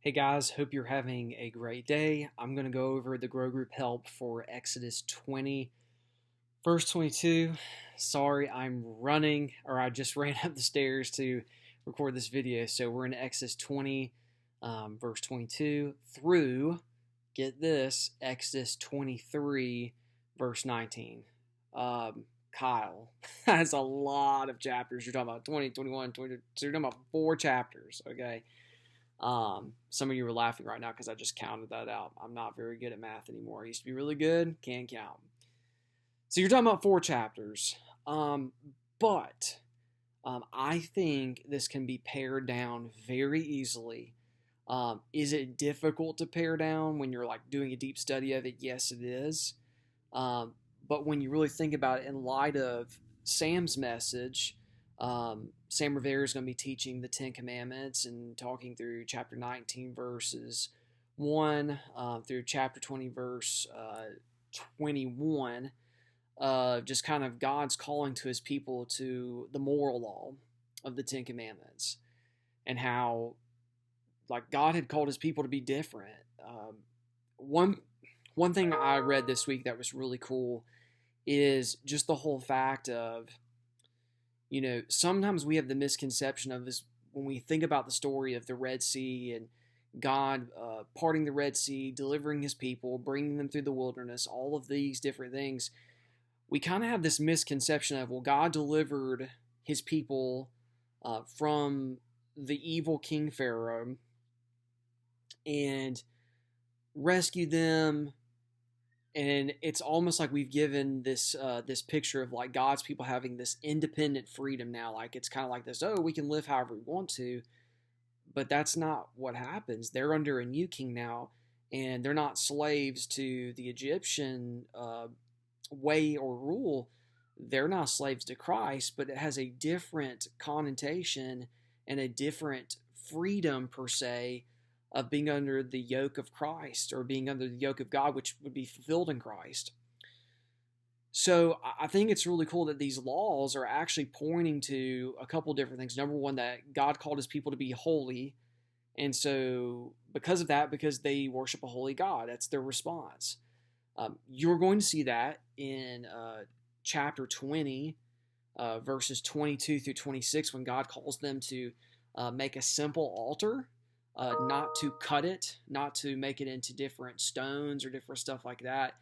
Hey guys, hope you're having a great day. I'm going to go over the Grow Group help for Exodus 20, verse 22. Sorry, I'm running, or I just ran up the stairs to record this video. So we're in Exodus 20, verse 22 through, get this, Exodus 23, verse 19. Kyle, that's a lot of chapters. You're talking about 20, 21, 22. So you're talking about 4 chapters, okay? Some of you are laughing right now because I just counted that out. I'm not very good at math anymore. I used to be really good, can't count. So you're talking about 4 chapters. But I think this can be pared down very easily. Is it difficult to pare down when you're like doing a deep study of it? Yes, it is. But when you really think about it in light of Sam's message, Sam Rivera is going to be teaching the Ten Commandments and talking through chapter 19, verses 1 through chapter 20, verse 21, just kind of God's calling to his people to the moral law of the Ten Commandments and how, like, God had called his people to be different. One thing I read this week that was really cool is just the whole fact of, sometimes we have the misconception of this when we think about the story of the Red Sea and God parting the Red Sea, delivering his people, bringing them through the wilderness, all of these different things. We kind of have this misconception of, well, God delivered his people from the evil King Pharaoh and rescued them. And it's almost like we've given this picture of like God's people having this independent freedom now. Like it's kind of like this, oh, we can live however we want to. But that's not what happens. They're under a new king now, and they're not slaves to the Egyptian way or rule. They're not slaves to Christ, but it has a different connotation and a different freedom per se of being under the yoke of Christ or being under the yoke of God, which would be fulfilled in Christ. So I think it's really cool that these laws are actually pointing to a couple different things. Number one, that God called his people to be holy. And so because of that, because they worship a holy God, that's their response. You're going to see that in chapter 20, verses 22 through 26, when God calls them to make a simple altar. Not to cut it, not to make it into different stones or different stuff like that.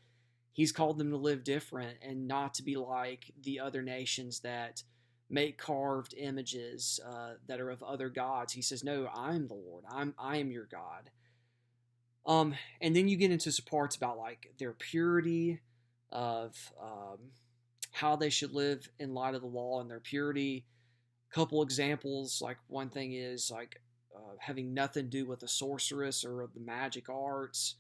He's called them to live different and not to be like the other nations that make carved images that are of other gods. He says, no, I'm the Lord. I am your God. And then you get into some parts about like their purity of how they should live in light of the law and their purity. A couple examples, like one thing is like having nothing to do with the sorceress or the magic arts.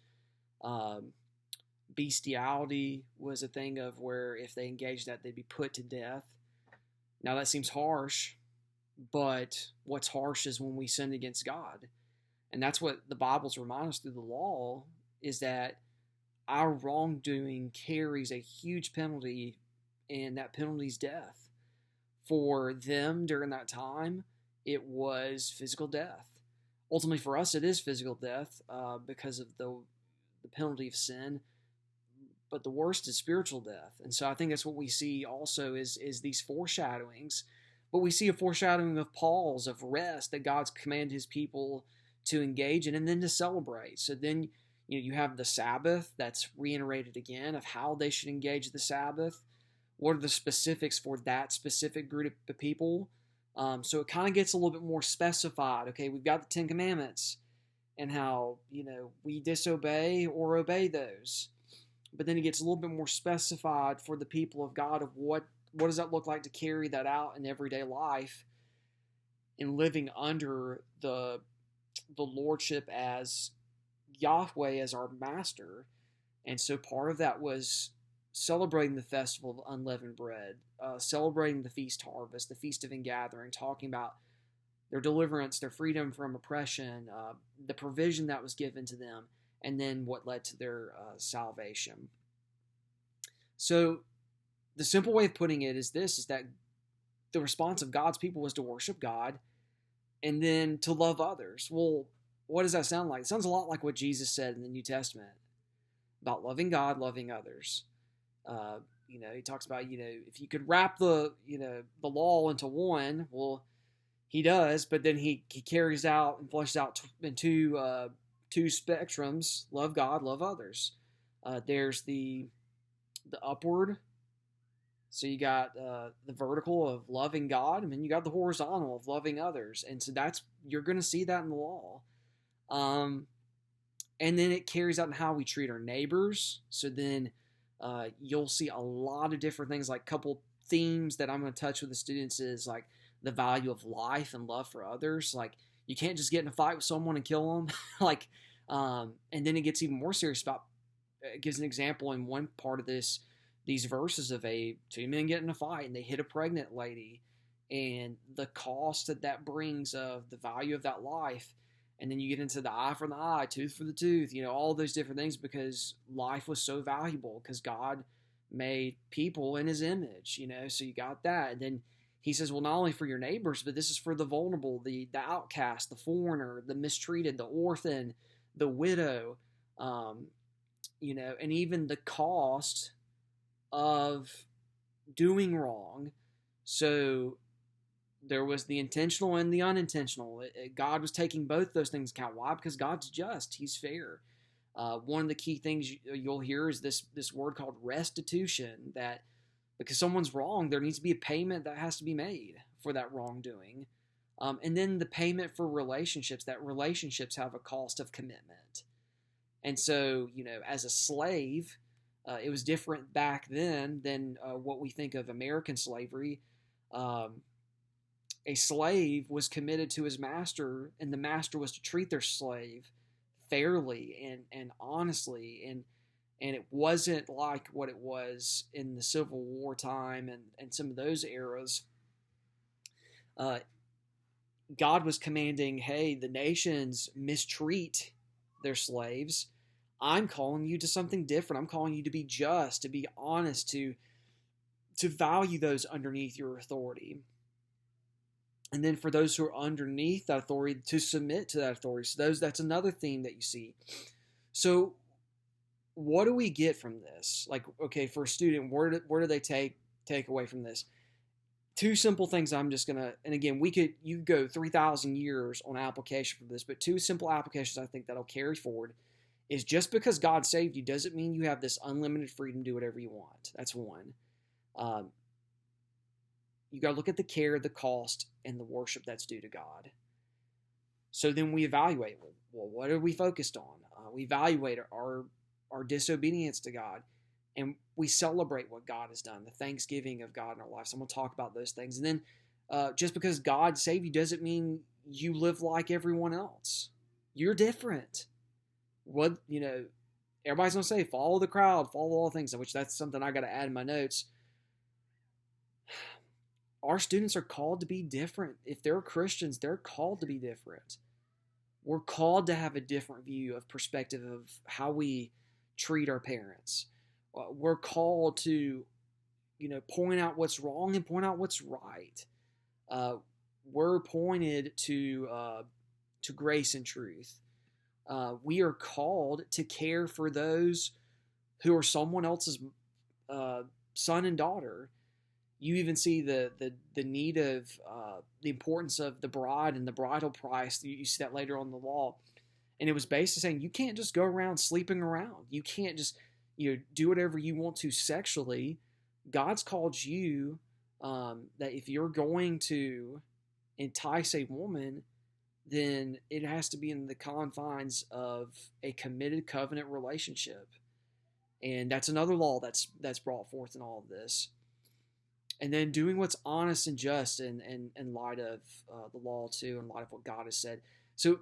Bestiality was a thing of where if they engaged that, they'd be put to death. Now that seems harsh, but what's harsh is when we sin against God. And that's what the Bible's remind us through the law, is that our wrongdoing carries a huge penalty, and that penalty is death. For them during that time, it was physical death. Ultimately, for us, it is physical death because of the penalty of sin. But the worst is spiritual death. And so I think that's what we see also is these foreshadowings. But we see a foreshadowing of Paul's, of rest that God's commanded his people to engage in and then to celebrate. So then you have the Sabbath that's reiterated again of how they should engage the Sabbath. What are the specifics for that specific group of people? So it kind of gets a little bit more specified. Okay, we've got the Ten Commandments and how, we disobey or obey those. But then it gets a little bit more specified for the people of God of what does that look like to carry that out in everyday life in living under the lordship as Yahweh as our master. And so part of that was celebrating the festival of unleavened bread, celebrating the feast harvest, the feast of ingathering, talking about their deliverance, their freedom from oppression, the provision that was given to them, and then what led to their salvation. So the simple way of putting it is this, is that the response of God's people was to worship God and then to love others. Well, what does that sound like? It sounds a lot like what Jesus said in the New Testament about loving God, loving others. He talks about, if you could wrap the law into one, well, he does, but then he carries out and fleshes out in two spectrums: love God, love others. There's the upward, so you got the vertical of loving God, and then you got the horizontal of loving others, and so you're going to see that in the law. And then it carries out in how we treat our neighbors. So then you'll see a lot of different things, like a couple themes that I'm going to touch with the students is like the value of life and love for others. Like you can't just get in a fight with someone and kill them. And then it gets even more serious about, it gives an example in one part of these verses of two men get in a fight and they hit a pregnant lady and the cost that brings of the value of that life. And then you get into the eye for the eye, tooth for the tooth, all those different things, because life was so valuable because God made people in his image, so you got that. And then he says, well, not only for your neighbors, but this is for the vulnerable, the outcast, the foreigner, the mistreated, the orphan, the widow, and even the cost of doing wrong. So there was the intentional and the unintentional. God was taking both those things into account. Why? Because God's just. He's fair. One of the key things you'll hear is this word called restitution, that because someone's wrong, there needs to be a payment that has to be made for that wrongdoing. And then the payment for relationships, that relationships have a cost of commitment. And so, as a slave, it was different back then than what we think of American slavery. A slave was committed to his master, and the master was to treat their slave fairly and honestly, and it wasn't like what it was in the Civil War time and some of those eras. God was commanding, hey, the nations mistreat their slaves. I'm calling you to something different. I'm calling you to be just, to be honest, to value those underneath your authority. And then for those who are underneath that authority, to submit to that authority. So that's another theme that you see. So what do we get from this? Like, okay, for a student, where do they take away from this? Two simple things I'm just going to, and again, you could go 3,000 years on application for this, but two simple applications I think that'll carry forward is just because God saved you doesn't mean you have this unlimited freedom to do whatever you want. That's one. You got to look at the care, the cost, and the worship that's due to God. So then we evaluate, well, what are we focused on? We evaluate our disobedience to God, and we celebrate what God has done, the thanksgiving of God in our lives. So I'm going to talk about those things. And then just because God saved you doesn't mean you live like everyone else. You're different. Everybody's going to say, follow the crowd, follow all things, which that's something I got to add in my notes. Our students are called to be different. If they're Christians, they're called to be different. We're called to have a different view of perspective of how we treat our parents. We're called to, point out what's wrong and point out what's right. We're pointed to grace and truth. We are called to care for those who are someone else's son and daughter. You even see the need of the importance of the bride and the bridal price. You see that later on in the law. And it was basically saying you can't just go around sleeping around. You can't just do whatever you want to sexually. God's called you that if you're going to entice a woman, then it has to be in the confines of a committed covenant relationship. And that's another law that's brought forth in all of this. And then doing what's honest and just in light of the law too, in light of what God has said. So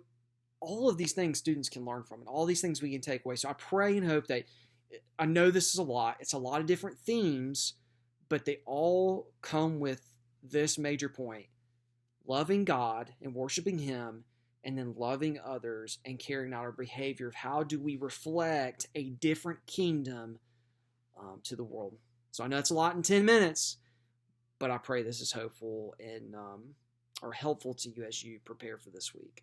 all of these things students can learn from, and all these things we can take away. So I pray and hope that, I know this is a lot. It's a lot of different themes, but they all come with this major point: loving God and worshiping Him, and then loving others and carrying out our behavior of how do we reflect a different kingdom to the world. So I know it's a lot in 10 minutes, but I pray this is hopeful and or helpful to you as you prepare for this week.